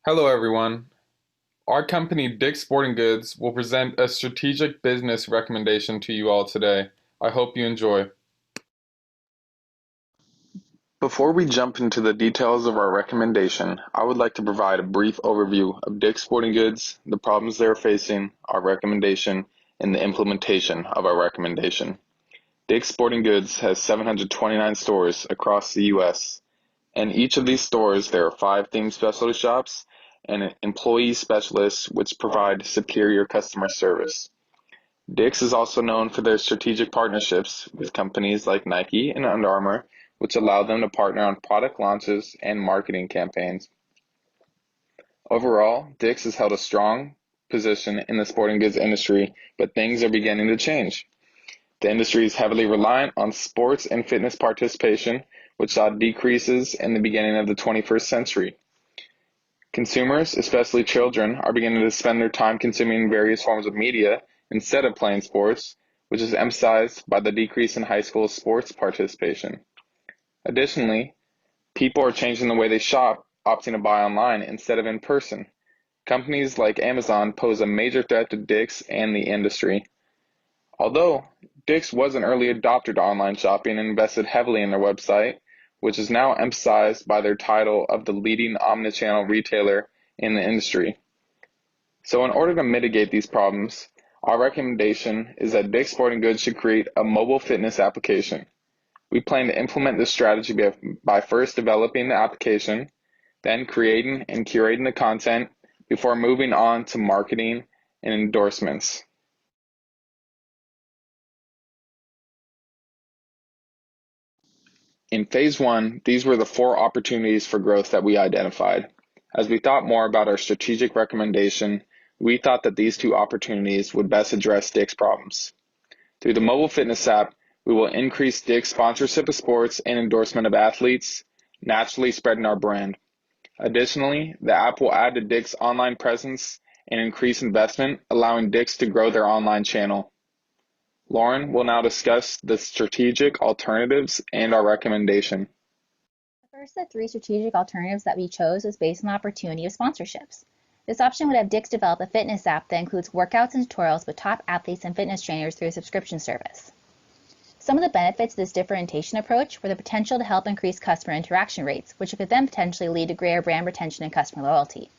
Hello, everyone. Our company, Dick's Sporting Goods, will present a strategic business recommendation to you all today. I hope you enjoy. Before we jump into the details of our recommendation, I would like to provide a brief overview of Dick's Sporting Goods, the problems they are facing, our recommendation, and the implementation of our recommendation. Dick's Sporting Goods has 729 stores across the U.S. In each of these stores, there are 5 themed specialty shops and employee specialists which provide superior customer service. Dick's is also known for their strategic partnerships with companies like Nike and Under Armour, which allow them to partner on product launches and marketing campaigns. Overall, Dick's has held a strong position in the sporting goods industry, but things are beginning to change. The industry is heavily reliant on sports and fitness participation, which saw decreases in the beginning of the 21st century. Consumers, especially children, are beginning to spend their time consuming various forms of media instead of playing sports, which is emphasized by the decrease in high school sports participation. Additionally, people are changing the way they shop, opting to buy online instead of in person. Companies like Amazon pose a major threat to Dick's and the industry. Although Dick's was an early adopter to online shopping and invested heavily in their website, which is now emphasized by their title of the leading omnichannel retailer in the industry. So in order to mitigate these problems, our recommendation is that Dick's Sporting Goods should create a mobile fitness application. We plan to implement this strategy by first developing the application, then creating and curating the content before moving on to marketing and endorsements. In phase 1, these were the 4 opportunities for growth that we identified. As we thought more about our strategic recommendation, we thought that these 2 opportunities would best address Dick's problems. Through the mobile fitness app, we will increase Dick's sponsorship of sports and endorsement of athletes, naturally spreading our brand. Additionally, the app will add to Dick's online presence and increase investment, allowing Dick's to grow their online channel. Lauren will now discuss the strategic alternatives and our recommendation. The first of the 3 strategic alternatives that we chose was based on the opportunity of sponsorships. This option would have Dick's develop a fitness app that includes workouts and tutorials with top athletes and fitness trainers through a subscription service. Some of the benefits of this differentiation approach were the potential to help increase customer interaction rates, which could then potentially lead to greater brand retention and customer loyalty.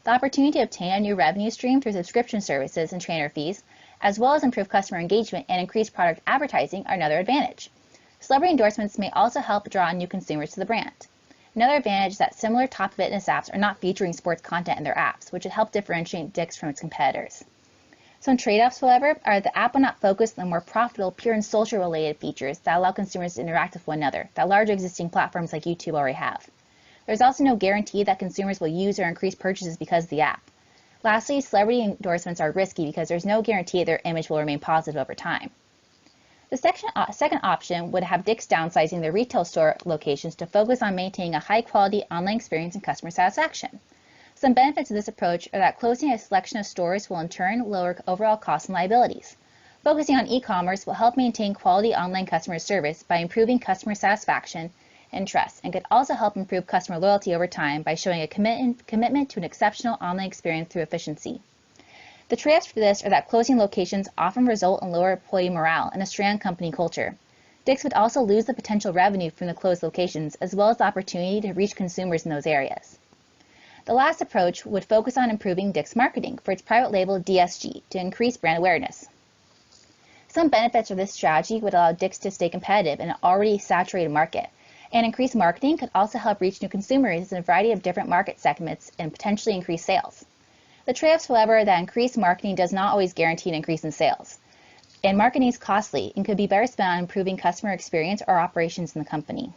The opportunity to obtain a new revenue stream through subscription services and trainer fees, as well as improve customer engagement and increase product advertising, are another advantage. Celebrity endorsements may also help draw in new consumers to the brand. Another advantage is that similar top fitness apps are not featuring sports content in their apps, which would help differentiate Dick's from its competitors. Some trade-offs, however, are that the app will not focus on the more profitable, pure and social-related features that allow consumers to interact with one another, that larger existing platforms like YouTube already have. There's also no guarantee that consumers will use or increase purchases because of the app. Lastly, celebrity endorsements are risky because there's no guarantee that their image will remain positive over time. The second option would have Dick's downsizing their retail store locations to focus on maintaining a high-quality online experience and customer satisfaction. Some benefits of this approach are that closing a selection of stores will in turn lower overall costs and liabilities. Focusing on e-commerce will help maintain quality online customer service by improving customer satisfaction and trust, and could also help improve customer loyalty over time by showing a commitment to an exceptional online experience through efficiency. The trade-offs for this are that closing locations often result in lower employee morale and a strained company culture. Dick's would also lose the potential revenue from the closed locations, as well as the opportunity to reach consumers in those areas. The last approach would focus on improving Dick's marketing for its private label DSG to increase brand awareness. Some benefits of this strategy would allow Dick's to stay competitive in an already saturated market, and increased marketing could also help reach new consumers in a variety of different market segments and potentially increase sales. The trade-offs, however, are that increased marketing does not always guarantee an increase in sales, and marketing is costly and could be better spent on improving customer experience or operations in the company.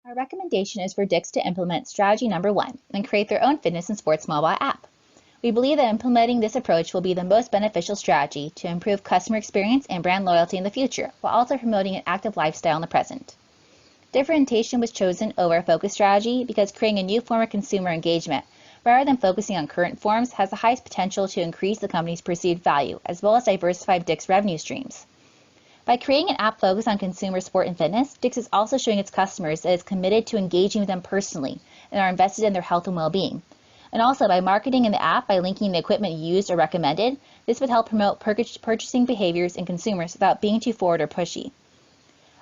Our recommendation is for Dick's to implement strategy number 1 and create their own fitness and sports mobile app. We believe that implementing this approach will be the most beneficial strategy to improve customer experience and brand loyalty in the future, while also promoting an active lifestyle in the present. Differentiation was chosen over a focus strategy because creating a new form of consumer engagement, rather than focusing on current forms, has the highest potential to increase the company's perceived value, as well as diversify Dick's revenue streams. By creating an app focused on consumer sport and fitness, Dix is also showing its customers that it's committed to engaging with them personally and are invested in their health and well-being. And also, by marketing in the app by linking the equipment used or recommended, this would help promote purchasing behaviors in consumers without being too forward or pushy.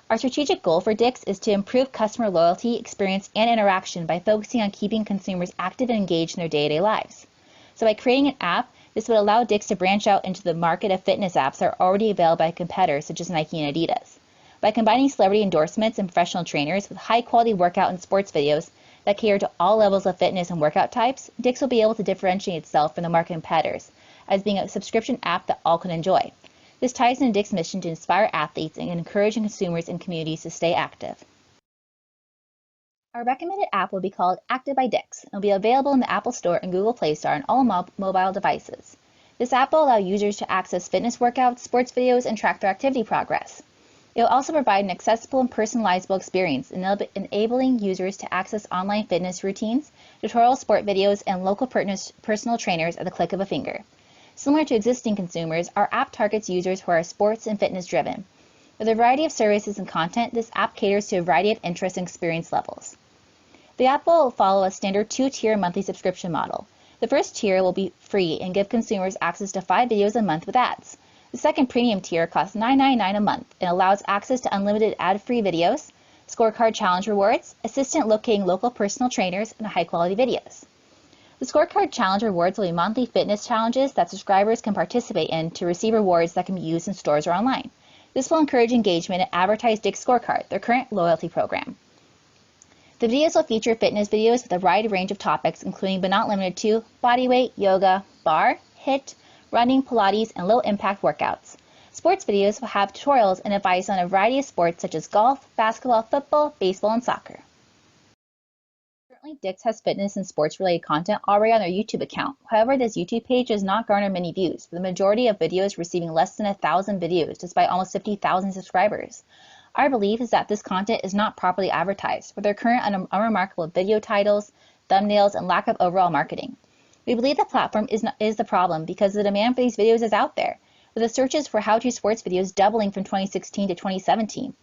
Our strategic goal for Dix is to improve customer loyalty, experience, and interaction by focusing on keeping consumers active and engaged in their day-to-day lives. So by creating an app, this would allow Dix to branch out into the market of fitness apps that are already available by competitors such as Nike and Adidas. By combining celebrity endorsements and professional trainers with high-quality workout and sports videos that cater to all levels of fitness and workout types, Dix will be able to differentiate itself from the market competitors as being a subscription app that all can enjoy. This ties into Dix's mission to inspire athletes and encourage consumers and communities to stay active. Our recommended app will be called Active by Dix and will be available in the Apple Store and Google Play Store on all mobile devices. This app will allow users to access fitness workouts, sports videos, and track their activity progress. It will also provide an accessible and personalizable experience, enabling users to access online fitness routines, tutorial sport videos, and local personal trainers at the click of a finger. Similar to existing consumers, our app targets users who are sports and fitness driven. With a variety of services and content, this app caters to a variety of interest and experience levels. The app will follow a standard 2-tier monthly subscription model. The first tier will be free and give consumers access to 5 videos a month with ads. The second premium tier costs $9.99 a month and allows access to unlimited ad-free videos, scorecard challenge rewards, assistant locating local personal trainers, and high-quality videos. The scorecard challenge rewards will be monthly fitness challenges that subscribers can participate in to receive rewards that can be used in stores or online. This will encourage engagement and advertise Dix Scorecard, their current loyalty program. The videos will feature fitness videos with a wide range of topics, including but not limited to bodyweight, yoga, bar, HIIT, running, Pilates, and low-impact workouts. Sports videos will have tutorials and advice on a variety of sports such as golf, basketball, football, baseball, and soccer. Currently, Dix has fitness and sports-related content already on their YouTube account. However, this YouTube page does not garner many views, with the majority of videos receiving less than 1,000 views, despite almost 50,000 subscribers. Our belief is that this content is not properly advertised, with their current unremarkable video titles, thumbnails, and lack of overall marketing. We believe the platform is the problem because the demand for these videos is out there, with the searches for how-to sports videos doubling from 2016 to 2017.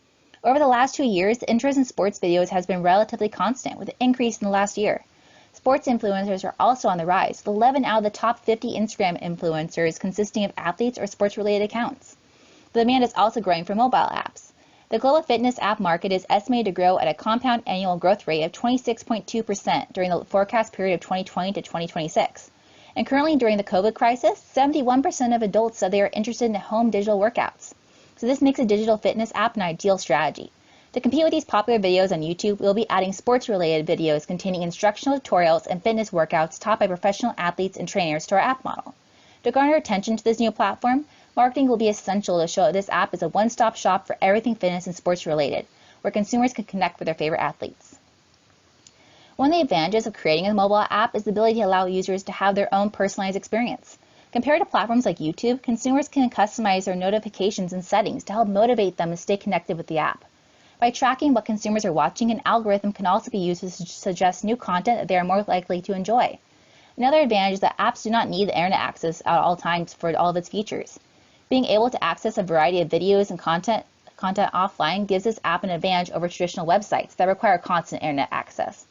Over the last 2 years, the interest in sports videos has been relatively constant, with an increase in the last year. Sports influencers are also on the rise, with 11 out of the top 50 Instagram influencers consisting of athletes or sports-related accounts. The demand is also growing for mobile apps. The global fitness app market is estimated to grow at a compound annual growth rate of 26.2% during the forecast period of 2020 to 2026. And currently during the COVID crisis, 71% of adults said they are interested in home digital workouts. So this makes a digital fitness app an ideal strategy. To compete with these popular videos on YouTube, we'll be adding sports-related videos containing instructional tutorials and fitness workouts taught by professional athletes and trainers to our app model. To garner attention to this new platform, marketing will be essential to show this app is a one-stop shop for everything fitness and sports related, where consumers can connect with their favorite athletes. One of the advantages of creating a mobile app is the ability to allow users to have their own personalized experience. Compared to platforms like YouTube, consumers can customize their notifications and settings to help motivate them to stay connected with the app. By tracking what consumers are watching, an algorithm can also be used to suggest new content that they are more likely to enjoy. Another advantage is that apps do not need the internet access at all times for all of its features. Being able to access a variety of videos and content offline gives this app an advantage over traditional websites that require constant internet access.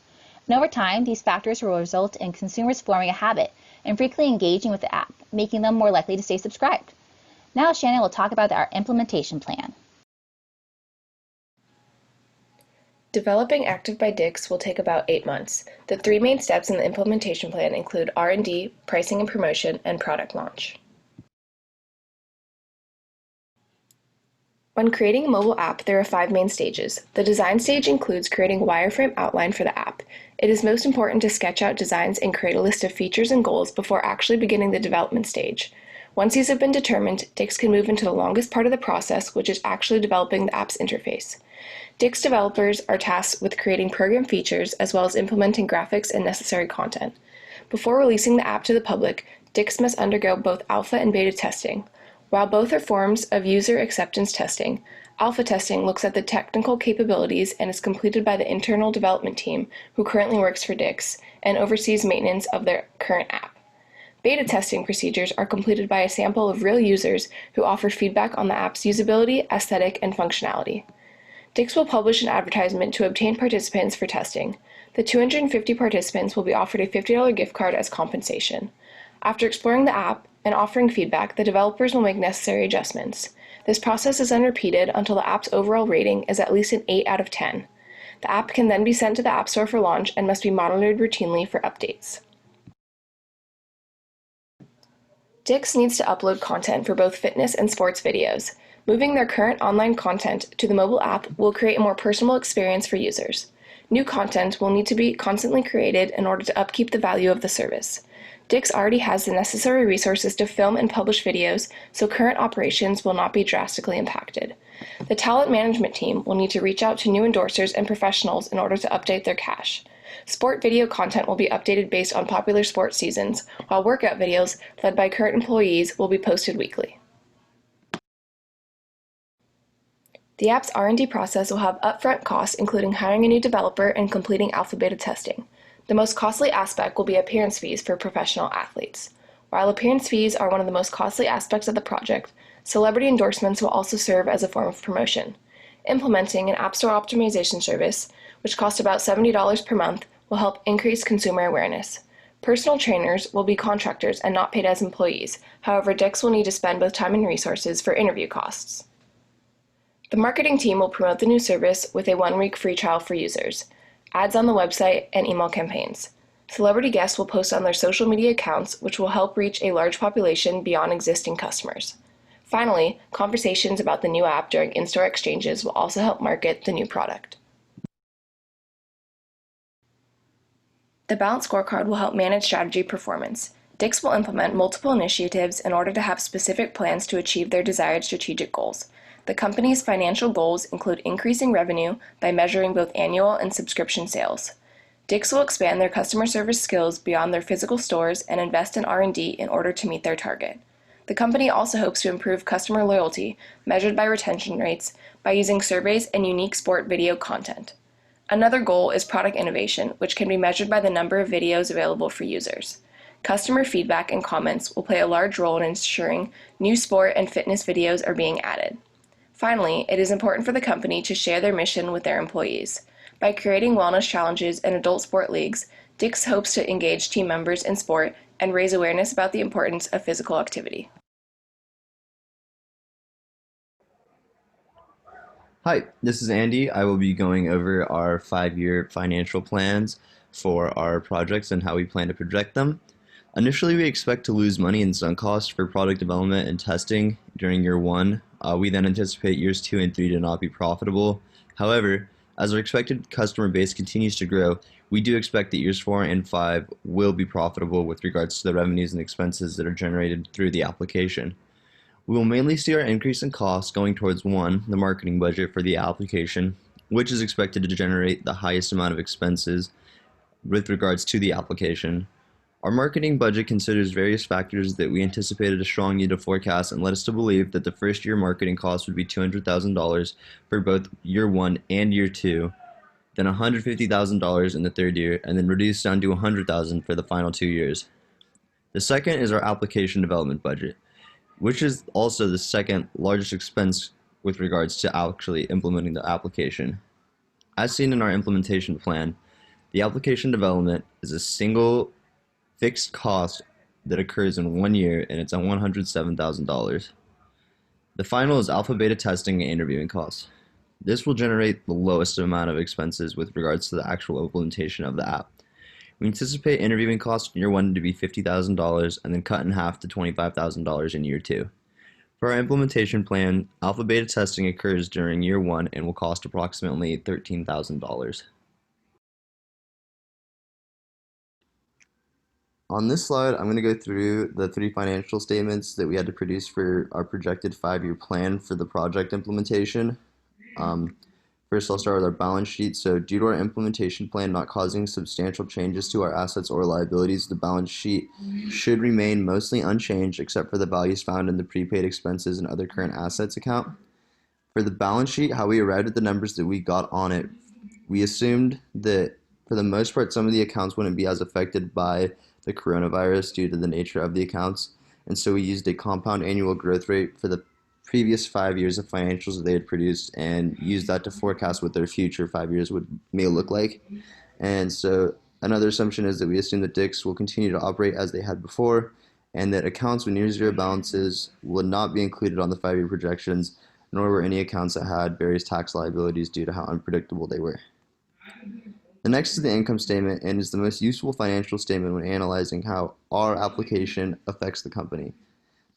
And over time, these factors will result in consumers forming a habit and frequently engaging with the app, making them more likely to stay subscribed. Now Shannon will talk about our implementation plan. Developing Active by Dix will take about 8 months. The 3 main steps in the implementation plan include R&D, pricing and promotion, and product launch. When creating a mobile app, there are 5 main stages. The design stage includes creating a wireframe outline for the app. It is most important to sketch out designs and create a list of features and goals before actually beginning the development stage. Once these have been determined, Dix can move into the longest part of the process, which is actually developing the app's interface. Dix developers are tasked with creating program features as well as implementing graphics and necessary content. Before releasing the app to the public, Dix must undergo both alpha and beta testing. While both are forms of user acceptance testing, alpha testing looks at the technical capabilities and is completed by the internal development team who currently works for Dix and oversees maintenance of their current app. Beta testing procedures are completed by a sample of real users who offer feedback on the app's usability, aesthetic, and functionality. Dix will publish an advertisement to obtain participants for testing. The 250 participants will be offered a $50 gift card as compensation. After exploring the app and offering feedback, the developers will make necessary adjustments. This process is then repeated until the app's overall rating is at least an 8 out of 10. The app can then be sent to the App Store for launch and must be monitored routinely for updates. Dix needs to upload content for both fitness and sports videos. Moving their current online content to the mobile app will create a more personal experience for users. New content will need to be constantly created in order to upkeep the value of the service. Dix already has the necessary resources to film and publish videos, so current operations will not be drastically impacted. The talent management team will need to reach out to new endorsers and professionals in order to update their cache. Sport video content will be updated based on popular sports seasons, while workout videos, led by current employees, will be posted weekly. The app's R&D process will have upfront costs, including hiring a new developer and completing alpha-beta testing. The most costly aspect will be appearance fees for professional athletes. While appearance fees are one of the most costly aspects of the project, celebrity endorsements will also serve as a form of promotion. Implementing an App Store optimization service, which costs about $70 per month, will help increase consumer awareness. Personal trainers will be contractors and not paid as employees. However, Dix will need to spend both time and resources for interview costs. The marketing team will promote the new service with a 1-week free trial for users, ads on the website, and email campaigns. Celebrity guests will post on their social media accounts, which will help reach a large population beyond existing customers. Finally, conversations about the new app during in-store exchanges will also help market the new product. The Balanced Scorecard will help manage strategy performance. Dix will implement multiple initiatives in order to have specific plans to achieve their desired strategic goals. The company's financial goals include increasing revenue by measuring both annual and subscription sales. Dix will expand their customer service skills beyond their physical stores and invest in R&D in order to meet their target. The company also hopes to improve customer loyalty, measured by retention rates, by using surveys and unique sport video content. Another goal is product innovation, which can be measured by the number of videos available for users. Customer feedback and comments will play a large role in ensuring new sport and fitness videos are being added. Finally, it is important for the company to share their mission with their employees. By creating wellness challenges and adult sport leagues, Dix hopes to engage team members in sport and raise awareness about the importance of physical activity. Hi, this is Andy. I will be going over our 5-year financial plans for our projects and how we plan to project them. Initially, we expect to lose money in sunk costs for product development and testing during year 1. We then anticipate years 2 and 3 to not be profitable. However, as our expected customer base continues to grow, we do expect that years 4 and 5 will be profitable with regards to the revenues and expenses that are generated through the application. We will mainly see our increase in costs going towards 1, the marketing budget for the application, which is expected to generate the highest amount of expenses with regards to the application. Our marketing budget considers various factors that we anticipated a strong need to forecast and led us to believe that the first year marketing cost would be $200,000 for both year 1 and year 2, then $150,000 in the third year, and then reduced down to $100,000 for the final 2 years. The second is our application development budget, which is also the second largest expense with regards to actually implementing the application. As seen in our implementation plan, the application development is a single fixed cost that occurs in 1 year, and it's at $107,000. The final is alpha beta testing and interviewing costs. This will generate the lowest amount of expenses with regards to the actual implementation of the app. We anticipate interviewing costs in year 1 to be $50,000 and then cut in half to $25,000 in year 2. For our implementation plan, alpha beta testing occurs during year 1 and will cost approximately $13,000. On this slide, I'm going to go through the 3 financial statements that we had to produce for our projected 5-year plan for the project implementation. First, I'll start with our balance sheet. So due to our implementation plan not causing substantial changes to our assets or liabilities, the balance sheet should remain mostly unchanged except for the values found in the prepaid expenses and other current assets account. For the balance sheet, how we arrived at the numbers that we got on it, we assumed that For the most part, some of the accounts wouldn't be as affected by the coronavirus due to the nature of the accounts. And so we used a compound annual growth rate for the previous 5 years of financials that they had produced and used that to forecast what their future 5 years may look like. And so another assumption is that we assume that DICS will continue to operate as they had before, and that accounts with near zero balances would not be included on the 5 year projections, nor were any accounts that had various tax liabilities due to how unpredictable they were. The next is the income statement and is the most useful financial statement when analyzing how our application affects the company.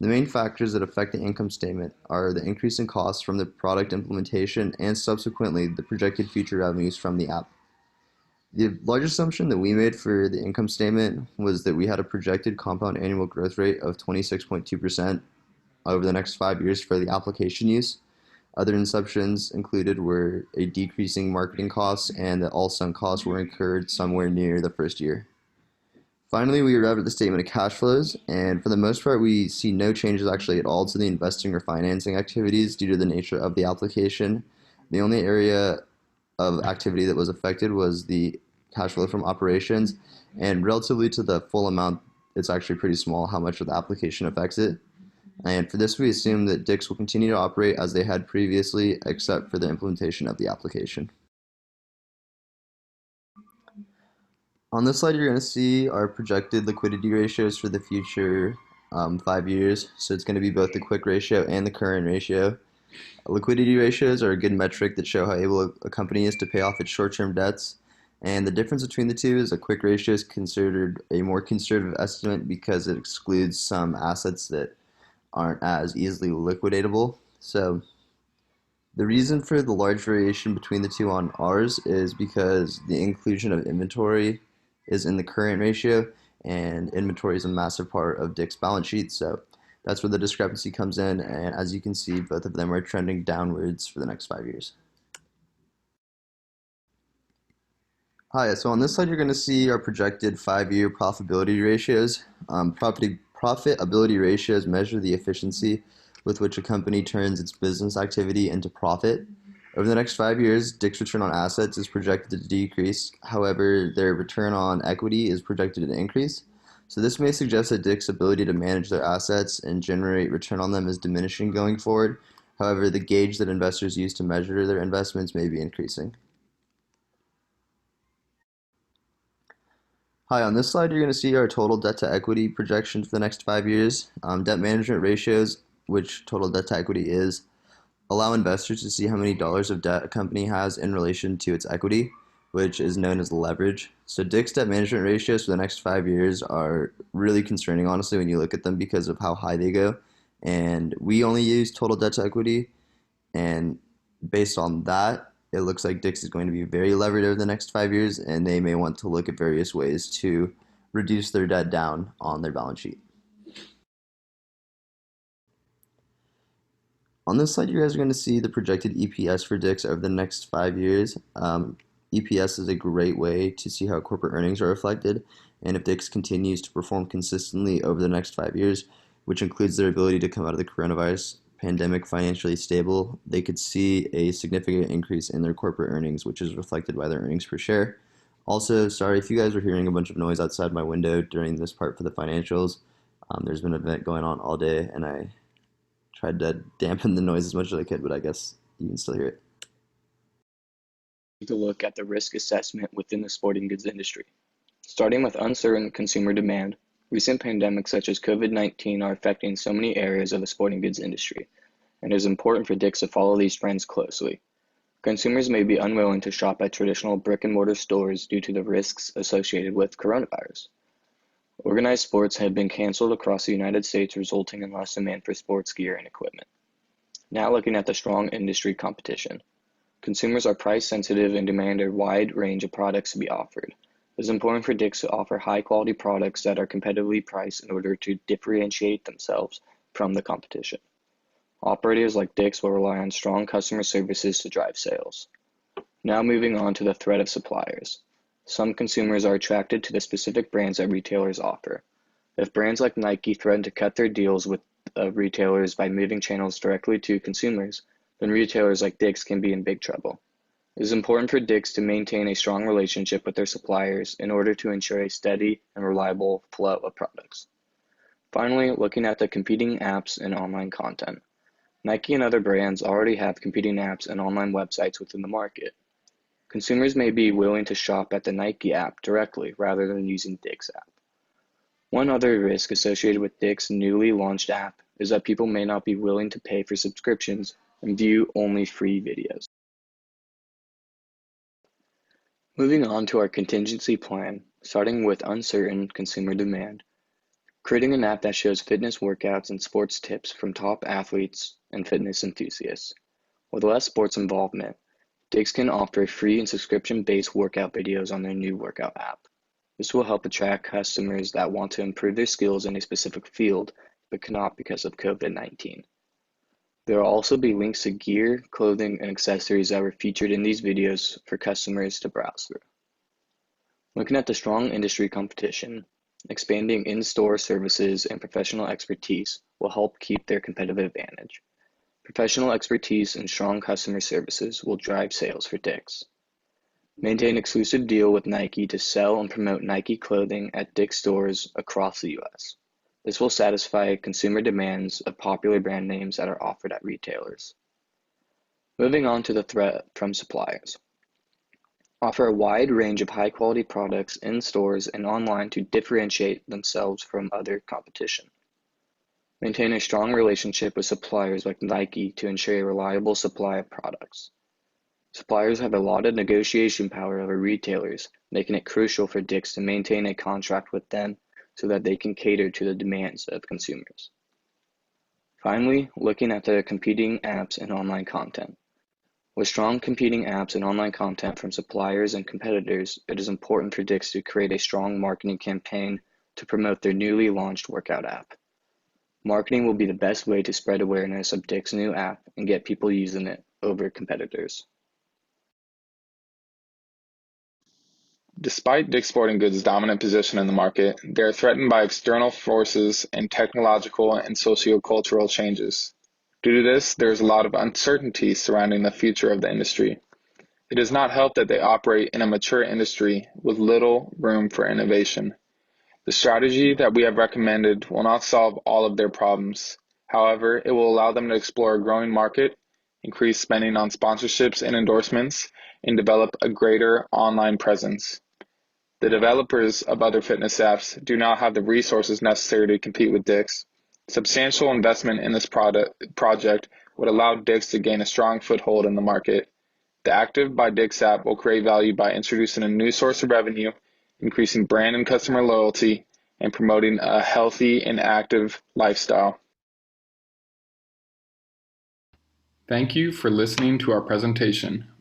The main factors that affect the income statement are the increase in costs from the product implementation and subsequently the projected future revenues from the app. The large assumption that we made for the income statement was that we had a projected compound annual growth rate of 26.2% over the next 5 years for the application use. Other assumptions included were a decreasing marketing costs and that all sunk costs were incurred somewhere near the first year. Finally, we arrived at the statement of cash flows, and for the most part, we see no changes actually at all to the investing or financing activities due to the nature of the application. The only area of activity that was affected was the cash flow from operations, and relatively to the full amount, it's actually pretty small how much of the application affects it. And for this, we assume that DICS will continue to operate as they had previously, except for the implementation of the application. On this slide, you're going to see our projected liquidity ratios for the future 5 years. So it's going to be both the quick ratio and the current ratio. Liquidity ratios are a good metric that show how able a company is to pay off its short-term debts. And the difference between the two is a quick ratio is considered a more conservative estimate because it excludes some assets that aren't as easily liquidatable. So the reason for the large variation between the two on ours is because the inclusion of inventory is in the current ratio, and inventory is a massive part of DIC's balance sheet. So that's where the discrepancy comes in, and as you can see, both of them are trending downwards for the next 5 years. Hi, so on this slide, you're going to see our projected 5-year profitability ratios. Profitability ratios measure the efficiency with which a company turns its business activity into profit. Over the next 5 years, DIC's return on assets is projected to decrease. However, their return on equity is projected to increase. So this may suggest that DIC's ability to manage their assets and generate return on them is diminishing going forward. However, the gauge that investors use to measure their investments may be increasing. Hi, on this slide, you're going to see our total debt to equity projection for the next 5 years. Debt management ratios, which total debt to equity is, allow investors to see how many dollars of debt a company has in relation to its equity, which is known as leverage. So DIC's debt management ratios for the next 5 years are really concerning, honestly, when you look at them because of how high they go. And we only use total debt to equity, and based on that, it looks like DIC's is going to be very levered over the next 5 years, and they may want to look at various ways to reduce their debt down on their balance sheet. On this slide, you guys are going to see the projected EPS for DIC's over the next 5 years. EPS is a great way to see how corporate earnings are reflected, and if DIC's continues to perform consistently over the next 5 years, which includes their ability to come out of the coronavirus pandemic financially stable, they could see a significant increase in their corporate earnings, which is reflected by their earnings per share. Also, sorry if you guys were hearing a bunch of noise outside my window during this part for the financials. There's been an event going on all day, and I tried to dampen the noise as much as I could, but I guess you can still hear it. Take a look at the risk assessment within the sporting goods industry. Starting with uncertain consumer demand, recent pandemics such as COVID-19 are affecting so many areas of the sporting goods industry, and it is important for DIC's to follow these trends closely. Consumers may be unwilling to shop at traditional brick-and-mortar stores due to the risks associated with coronavirus. Organized sports have been canceled across the United States, resulting in less demand for sports gear and equipment. Now looking at the strong industry competition. Consumers are price sensitive and demand a wide range of products to be offered. It is important for DIC's to offer high-quality products that are competitively priced in order to differentiate themselves from the competition. Operators like DIC's will rely on strong customer services to drive sales. Now moving on to the threat of suppliers. Some consumers are attracted to the specific brands that retailers offer. If brands like Nike threaten to cut their deals with retailers by moving channels directly to consumers, then retailers like DIC's can be in big trouble. It is important for DICK'S to maintain a strong relationship with their suppliers in order to ensure a steady and reliable flow of products. Finally, looking at the competing apps and online content. Nike and other brands already have competing apps and online websites within the market. Consumers may be willing to shop at the Nike app directly rather than using DICK'S app. One other risk associated with DICK'S newly launched app is that people may not be willing to pay for subscriptions and view only free videos. Moving on to our contingency plan, starting with uncertain consumer demand. Creating an app that shows fitness workouts and sports tips from top athletes and fitness enthusiasts. With less sports involvement, DICK'S can offer free and subscription-based workout videos on their new workout app. This will help attract customers that want to improve their skills in a specific field but cannot because of COVID-19. There will also be links to gear, clothing, and accessories that were featured in these videos for customers to browse through. Looking at the strong industry competition, expanding in-store services and professional expertise will help keep their competitive advantage. Professional expertise and strong customer services will drive sales for DICK'S. Maintain exclusive deal with Nike to sell and promote Nike clothing at DICK'S stores across the US. This will satisfy consumer demands of popular brand names that are offered at retailers. Moving on to the threat from suppliers. Offer a wide range of high-quality products in stores and online to differentiate themselves from other competition. Maintain a strong relationship with suppliers like Nike to ensure a reliable supply of products. Suppliers have a lot of negotiation power over retailers, making it crucial for DICK'S to maintain a contract with them so that they can cater to the demands of consumers. Finally, looking at the competing apps and online content. With strong competing apps and online content from suppliers and competitors, it is important for DICK'S to create a strong marketing campaign to promote their newly launched workout app. Marketing will be the best way to spread awareness of DICK'S new app and get people using it over competitors. Despite DICK'S Sporting Goods' dominant position in the market, they are threatened by external forces and technological and socio-cultural changes. Due to this, there is a lot of uncertainty surrounding the future of the industry. It does not help that they operate in a mature industry with little room for innovation. The strategy that we have recommended will not solve all of their problems. However, it will allow them to explore a growing market, increase spending on sponsorships and endorsements, and develop a greater online presence. The developers of other fitness apps do not have the resources necessary to compete with DICK'S. Substantial investment in this project would allow DICK'S to gain a strong foothold in the market. The Active by DICK'S app will create value by introducing a new source of revenue, increasing brand and customer loyalty, and promoting a healthy and active lifestyle. Thank you for listening to our presentation.